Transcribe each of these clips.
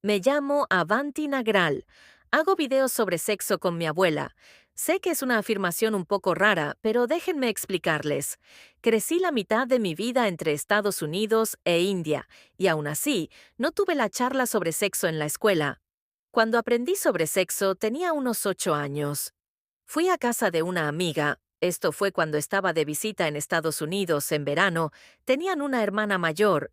Me llamo Avanti Nagral. Hago videos sobre sexo con mi abuela. Sé que es una afirmación un poco rara, pero déjenme explicarles. Crecí la mitad de mi vida entre Estados Unidos e India, y aún así, no tuve la charla sobre sexo en la escuela. Cuando aprendí sobre sexo tenía unos 8 años. Fui a casa de una amiga. Esto fue cuando estaba de visita en Estados Unidos en verano. Tenían una hermana mayor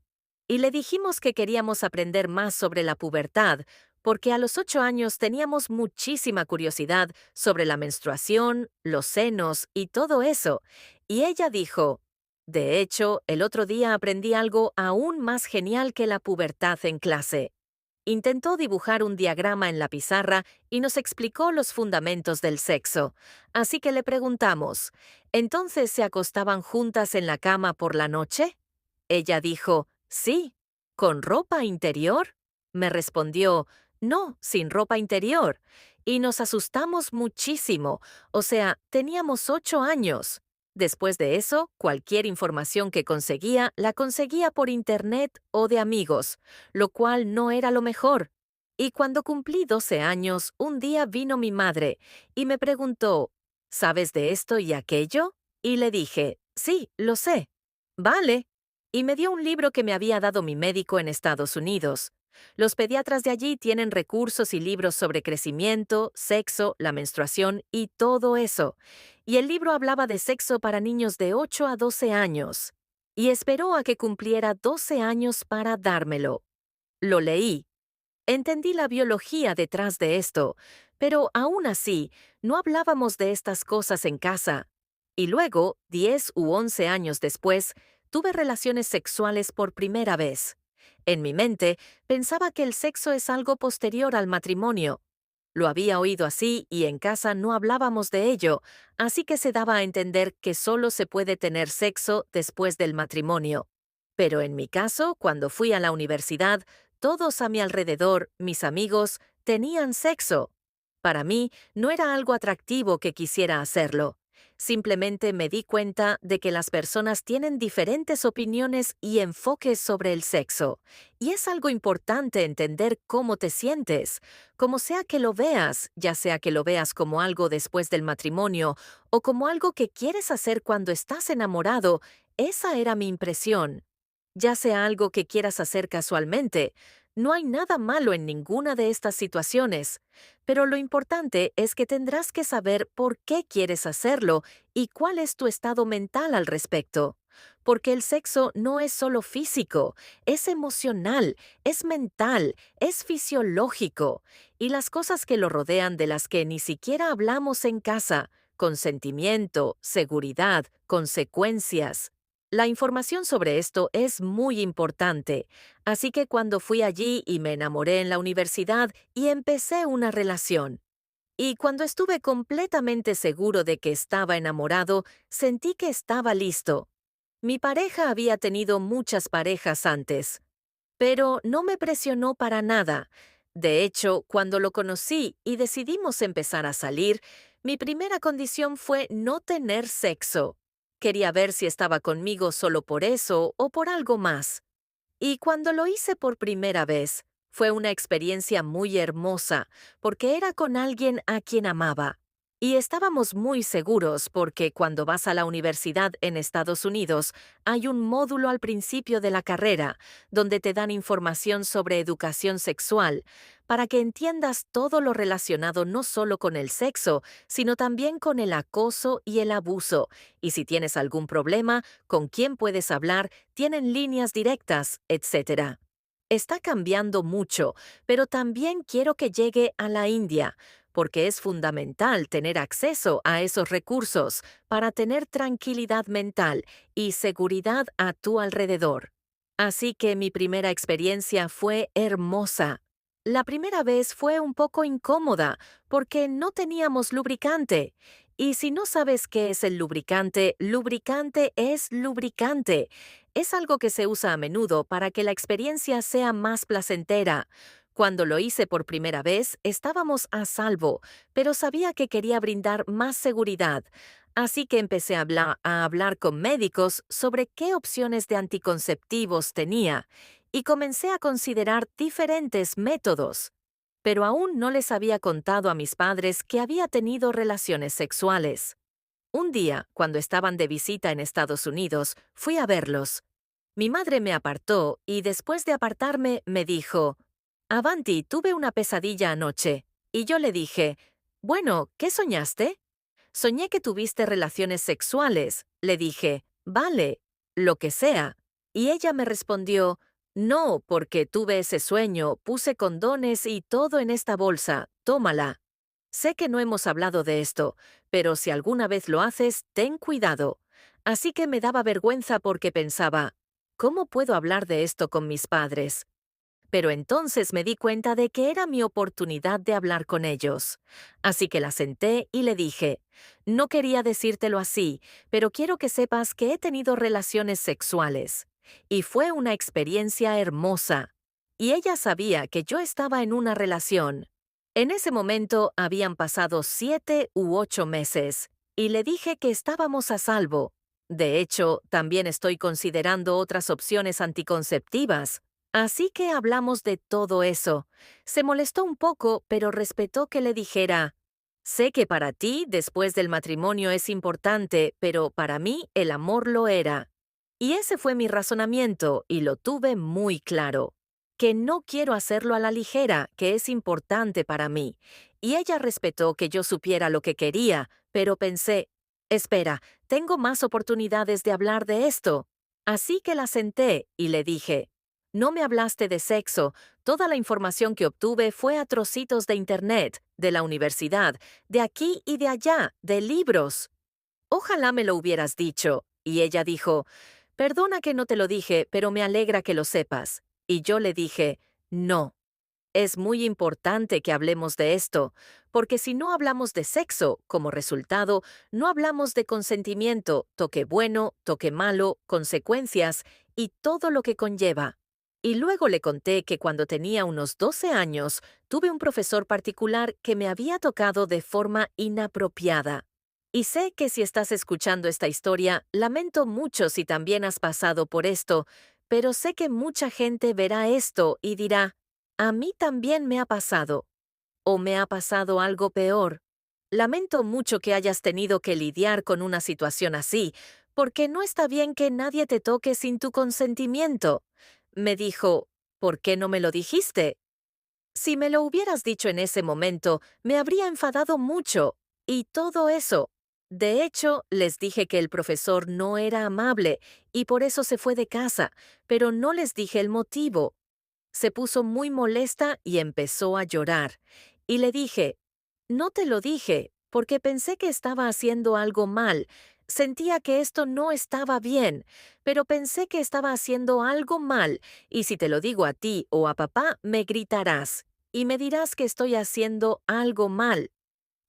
y le dijimos que queríamos aprender más sobre la pubertad, porque a los 8 años teníamos muchísima curiosidad sobre la menstruación, los senos y todo eso. Y ella dijo, de hecho, el otro día aprendí algo aún más genial que la pubertad en clase. Intentó dibujar un diagrama en la pizarra y nos explicó los fundamentos del sexo. Así que le preguntamos, ¿entonces se acostaban juntas en la cama por la noche? Ella dijo, sí. ¿Con ropa interior? Me respondió, no, sin ropa interior. Y nos asustamos muchísimo. O sea, teníamos 8 años. Después de eso, cualquier información que conseguía, la conseguía por internet o de amigos, lo cual no era lo mejor. Y cuando cumplí 12 años, un día vino mi madre y me preguntó, ¿sabes de esto y aquello? Y le dije, sí, lo sé. Vale. Y me dio un libro que me había dado mi médico en Estados Unidos. Los pediatras de allí tienen recursos y libros sobre crecimiento, sexo, la menstruación y todo eso. Y el libro hablaba de sexo para niños de 8 a 12 años. Y esperó a que cumpliera 12 años para dármelo. Lo leí. Entendí la biología detrás de esto, pero aún así, no hablábamos de estas cosas en casa. Y luego, 10 u 11 años después, tuve relaciones sexuales por primera vez. En mi mente, pensaba que el sexo es algo posterior al matrimonio. Lo había oído así y en casa no hablábamos de ello, así que se daba a entender que solo se puede tener sexo después del matrimonio. Pero en mi caso, cuando fui a la universidad, todos a mi alrededor, mis amigos, tenían sexo. Para mí, no era algo atractivo que quisiera hacerlo. Simplemente me di cuenta de que las personas tienen diferentes opiniones y enfoques sobre el sexo. Y es algo importante entender cómo te sientes. Como sea que lo veas, ya sea que lo veas como algo después del matrimonio o como algo que quieres hacer cuando estás enamorado, esa era mi impresión. Ya sea algo que quieras hacer casualmente, no hay nada malo en ninguna de estas situaciones, pero lo importante es que tendrás que saber por qué quieres hacerlo y cuál es tu estado mental al respecto. Porque el sexo no es solo físico, es emocional, es mental, es fisiológico, y las cosas que lo rodean de las que ni siquiera hablamos en casa, consentimiento, seguridad, consecuencias. La información sobre esto es muy importante, así que cuando fui allí y me enamoré en la universidad y empecé una relación. Y cuando estuve completamente seguro de que estaba enamorado, sentí que estaba listo. Mi pareja había tenido muchas parejas antes, pero no me presionó para nada. De hecho, cuando lo conocí y decidimos empezar a salir, mi primera condición fue no tener sexo. Quería ver si estaba conmigo solo por eso o por algo más. Y cuando lo hice por primera vez, fue una experiencia muy hermosa, porque era con alguien a quien amaba. Y estábamos muy seguros porque cuando vas a la universidad en Estados Unidos, hay un módulo al principio de la carrera, donde te dan información sobre educación sexual, para que entiendas todo lo relacionado no solo con el sexo, sino también con el acoso y el abuso, y si tienes algún problema, con quién puedes hablar, tienen líneas directas, etc. Está cambiando mucho, pero también quiero que llegue a la India, porque es fundamental tener acceso a esos recursos para tener tranquilidad mental y seguridad a tu alrededor. Así que mi primera experiencia fue hermosa. La primera vez fue un poco incómoda porque no teníamos lubricante. Y si no sabes qué es el lubricante, lubricante es lubricante. Es algo que se usa a menudo para que la experiencia sea más placentera. Cuando lo hice por primera vez, estábamos a salvo, pero sabía que quería brindar más seguridad. Así que empecé a hablar con médicos sobre qué opciones de anticonceptivos tenía. y comencé a considerar diferentes métodos. Pero aún no les había contado a mis padres que había tenido relaciones sexuales. Un día, cuando estaban de visita en Estados Unidos, fui a verlos. Mi madre me apartó y después de apartarme me dijo, Avanti, tuve una pesadilla anoche. Y yo le dije, bueno, ¿qué soñaste? Soñé que tuviste relaciones sexuales. Le dije, vale, lo que sea. Y ella me respondió, no, porque tuve ese sueño, puse condones y todo en esta bolsa, tómala. Sé que no hemos hablado de esto, pero si alguna vez lo haces, ten cuidado. Así que me daba vergüenza porque pensaba, ¿cómo puedo hablar de esto con mis padres? Pero entonces me di cuenta de que era mi oportunidad de hablar con ellos. Así que la senté y le dije, no quería decírtelo así, pero quiero que sepas que he tenido relaciones sexuales. Y fue una experiencia hermosa. Y ella sabía que yo estaba en una relación. En ese momento habían pasado 7 u 8 meses, y le dije que estábamos a salvo. De hecho, también estoy considerando otras opciones anticonceptivas. Así que hablamos de todo eso. Se molestó un poco, pero respetó que le dijera, sé que para ti después del matrimonio es importante, pero para mí el amor lo era. Y ese fue mi razonamiento, y lo tuve muy claro. Que no quiero hacerlo a la ligera, que es importante para mí. Y ella respetó que yo supiera lo que quería, pero pensé, espera, tengo más oportunidades de hablar de esto. Así que la senté y le dije, no me hablaste de sexo, toda la información que obtuve fue a trocitos de internet, de la universidad, de aquí y de allá, de libros. Ojalá me lo hubieras dicho. Y ella dijo, perdona que no te lo dije, pero me alegra que lo sepas. Y yo le dije, no. Es muy importante que hablemos de esto, porque si no hablamos de sexo, como resultado, no hablamos de consentimiento, toque bueno, toque malo, consecuencias y todo lo que conlleva. Y luego le conté que cuando tenía unos 12 años, tuve un profesor particular que me había tocado de forma inapropiada. Y sé que si estás escuchando esta historia, lamento mucho si también has pasado por esto, pero sé que mucha gente verá esto y dirá, a mí también me ha pasado. O me ha pasado algo peor. Lamento mucho que hayas tenido que lidiar con una situación así, porque no está bien que nadie te toque sin tu consentimiento. Me dijo, ¿por qué no me lo dijiste? Si me lo hubieras dicho en ese momento, me habría enfadado mucho. Y todo eso. De hecho, les dije que el profesor no era amable y por eso se fue de casa, pero no les dije el motivo. Se puso muy molesta y empezó a llorar. Y le dije, no te lo dije, porque pensé que estaba haciendo algo mal. Sentía que esto no estaba bien, pero pensé que estaba haciendo algo mal, y si te lo digo a ti o a papá, me gritarás, y me dirás que estoy haciendo algo mal.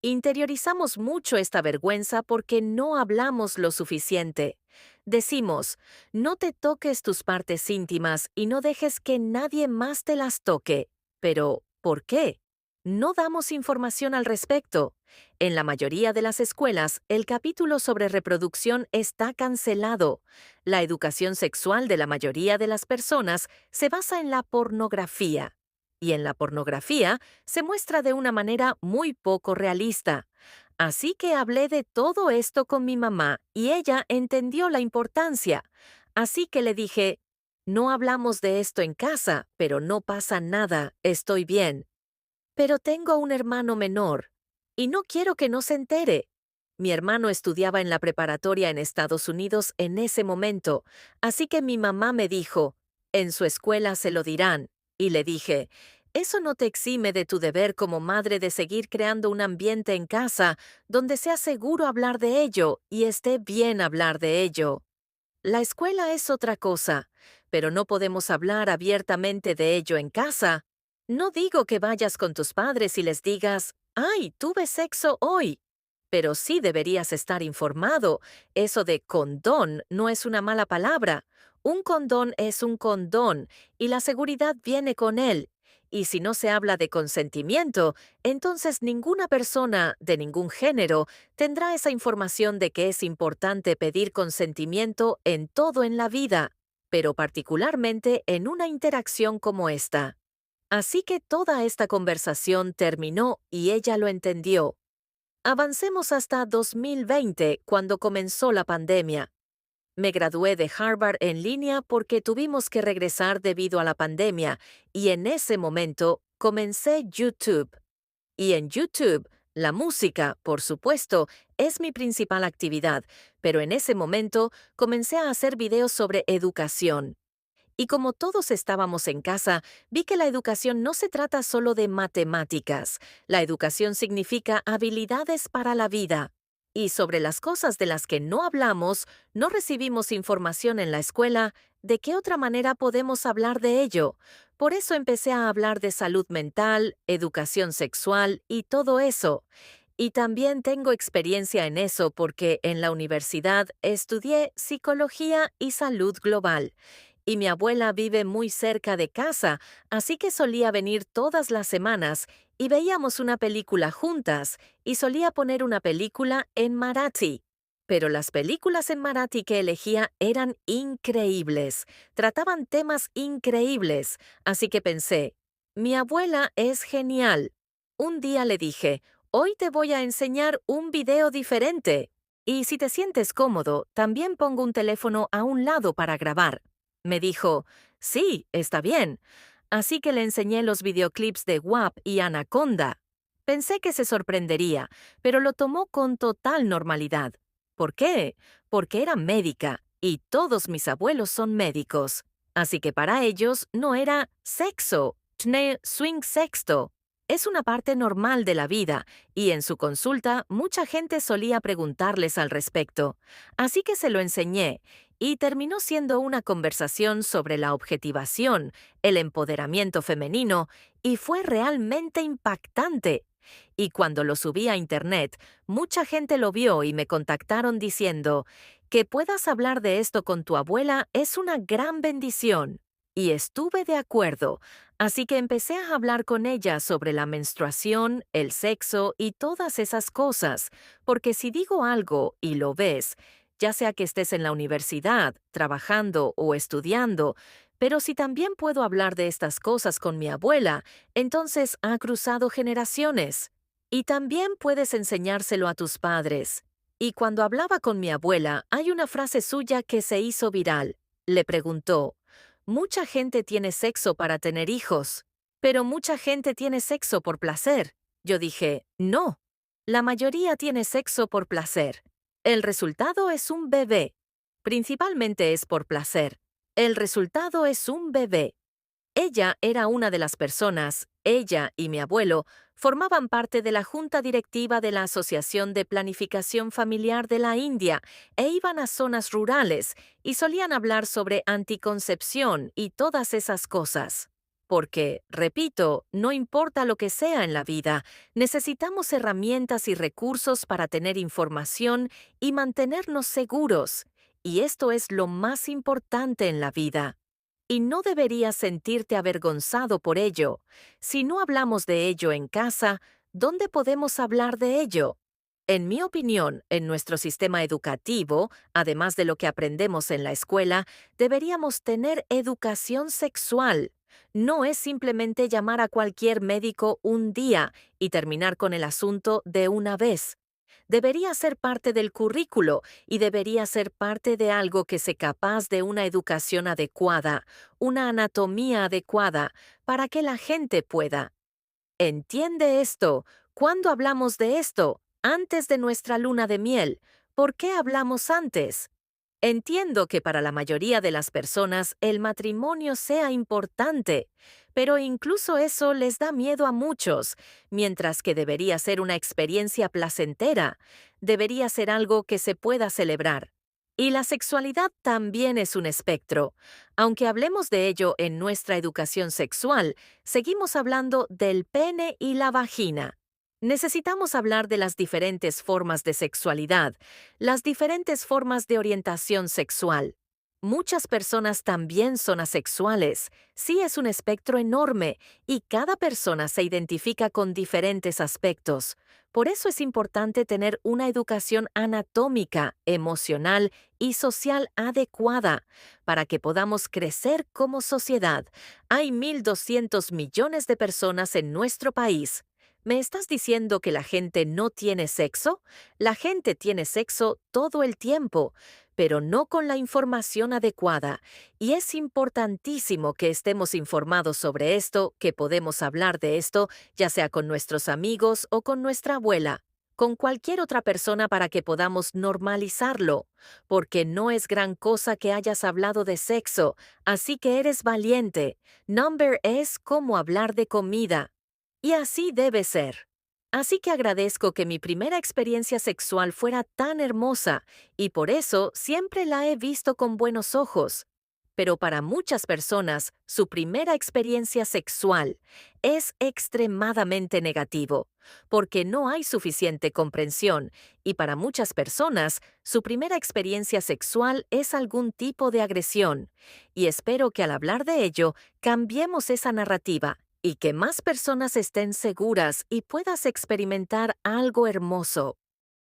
Interiorizamos mucho esta vergüenza porque no hablamos lo suficiente. Decimos, no te toques tus partes íntimas y no dejes que nadie más te las toque. Pero, ¿por qué? No damos información al respecto. En la mayoría de las escuelas, el capítulo sobre reproducción está cancelado. La educación sexual de la mayoría de las personas se basa en la pornografía. Y en la pornografía se muestra de una manera muy poco realista. Así que hablé de todo esto con mi mamá y ella entendió la importancia. Así que le dije, no hablamos de esto en casa, pero no pasa nada, estoy bien. Pero tengo un hermano menor y no quiero que no se entere. Mi hermano estudiaba en la preparatoria en Estados Unidos en ese momento, así que mi mamá me dijo, en su escuela se lo dirán, y le dije, eso no te exime de tu deber como madre de seguir creando un ambiente en casa donde sea seguro hablar de ello y esté bien hablar de ello. La escuela es otra cosa, pero no podemos hablar abiertamente de ello en casa. No digo que vayas con tus padres y les digas, ¡ay, tuve sexo hoy! Pero sí deberías estar informado. Eso de condón no es una mala palabra. Un condón es un condón y la seguridad viene con él. Y si no se habla de consentimiento, entonces ninguna persona, de ningún género, tendrá esa información de que es importante pedir consentimiento en todo en la vida. pero particularmente en una interacción como esta. Así que toda esta conversación terminó y ella lo entendió. Avancemos hasta 2020, cuando comenzó la pandemia. Me gradué de Harvard en línea porque tuvimos que regresar debido a la pandemia, y en ese momento comencé YouTube. Y en YouTube, la música, por supuesto, es mi principal actividad, pero en ese momento comencé a hacer videos sobre educación. Y como todos estábamos en casa, vi que la educación no se trata solo de matemáticas. La educación significa habilidades para la vida. Y sobre las cosas de las que no hablamos, no recibimos información en la escuela, ¿de qué otra manera podemos hablar de ello? Por eso empecé a hablar de salud mental, educación sexual y todo eso. Y también tengo experiencia en eso porque en la universidad estudié psicología y salud global. Y mi abuela vive muy cerca de casa, así que solía venir todas las semanas y veíamos una película juntas, y solía poner una película en Marathi. Pero las películas en Marathi que elegía eran increíbles, trataban temas increíbles, así que pensé, mi abuela es genial. Un día le dije, hoy te voy a enseñar un video diferente. Y si te sientes cómodo, también pongo un teléfono a un lado para grabar. Me dijo, sí, está bien. Así que le enseñé los videoclips de WAP y Anaconda. Pensé que se sorprendería, pero lo tomó con total normalidad. ¿Por qué? Porque era médica, y todos mis abuelos son médicos. Así que para ellos no era sexo, tne swing sexto. Es una parte normal de la vida, y en su consulta mucha gente solía preguntarles al respecto. Así que se lo enseñé, y terminó siendo una conversación sobre la objetivación, el empoderamiento femenino, y fue realmente impactante. Y cuando lo subí a Internet, mucha gente lo vio y me contactaron diciendo, que puedas hablar de esto con tu abuela es una gran bendición. Y estuve de acuerdo, así que empecé a hablar con ella sobre la menstruación, el sexo y todas esas cosas, porque si digo algo y lo ves, ya sea que estés en la universidad, trabajando o estudiando, pero si también puedo hablar de estas cosas con mi abuela, entonces ha cruzado generaciones. Y también puedes enseñárselo a tus padres. Y cuando hablaba con mi abuela, hay una frase suya que se hizo viral. Le preguntó, mucha gente tiene sexo para tener hijos, pero mucha gente tiene sexo por placer. Yo dije, no, la mayoría tiene sexo por placer. El resultado es un bebé. Principalmente es por placer. El resultado es un bebé. Ella era una de las personas, ella y mi abuelo, formaban parte de la junta directiva de la Asociación de Planificación Familiar de la India e iban a zonas rurales y solían hablar sobre anticoncepción y todas esas cosas. Porque, repito, no importa lo que sea en la vida, necesitamos herramientas y recursos para tener información y mantenernos seguros. Y esto es lo más importante en la vida. Y no deberías sentirte avergonzado por ello. Si no hablamos de ello en casa, ¿dónde podemos hablar de ello? En mi opinión, en nuestro sistema educativo, además de lo que aprendemos en la escuela, deberíamos tener educación sexual. No es simplemente llamar a cualquier médico un día y terminar con el asunto de una vez. Debería ser parte del currículo y debería ser parte de algo que sea capaz de una educación adecuada, una anatomía adecuada, para que la gente pueda. Entiende esto. ¿Cuándo hablamos de esto? Antes de nuestra luna de miel. ¿Por qué hablamos antes? Entiendo que para la mayoría de las personas el matrimonio sea importante, pero incluso eso les da miedo a muchos, mientras que debería ser una experiencia placentera, debería ser algo que se pueda celebrar. Y la sexualidad también es un espectro. Aunque hablemos de ello en nuestra educación sexual, seguimos hablando del pene y la vagina. Necesitamos hablar de las diferentes formas de sexualidad, las diferentes formas de orientación sexual. Muchas personas también son asexuales. Sí, es un espectro enorme y cada persona se identifica con diferentes aspectos. Por eso es importante tener una educación anatómica, emocional y social adecuada para que podamos crecer como sociedad. Hay 1.200 millones de personas en nuestro país. ¿Me estás diciendo que la gente no tiene sexo? La gente tiene sexo todo el tiempo, pero no con la información adecuada. Y es importantísimo que estemos informados sobre esto, que podemos hablar de esto, ya sea con nuestros amigos o con nuestra abuela, con cualquier otra persona para que podamos normalizarlo, porque no es gran cosa que hayas hablado de sexo, así que eres valiente. Number es como hablar de comida. Y así debe ser. Así que agradezco que mi primera experiencia sexual fuera tan hermosa y por eso siempre la he visto con buenos ojos. Pero para muchas personas, su primera experiencia sexual es extremadamente negativo, porque no hay suficiente comprensión, y para muchas personas, su primera experiencia sexual es algún tipo de agresión. Y espero que al hablar de ello, cambiemos esa narrativa y que más personas estén seguras y puedas experimentar algo hermoso.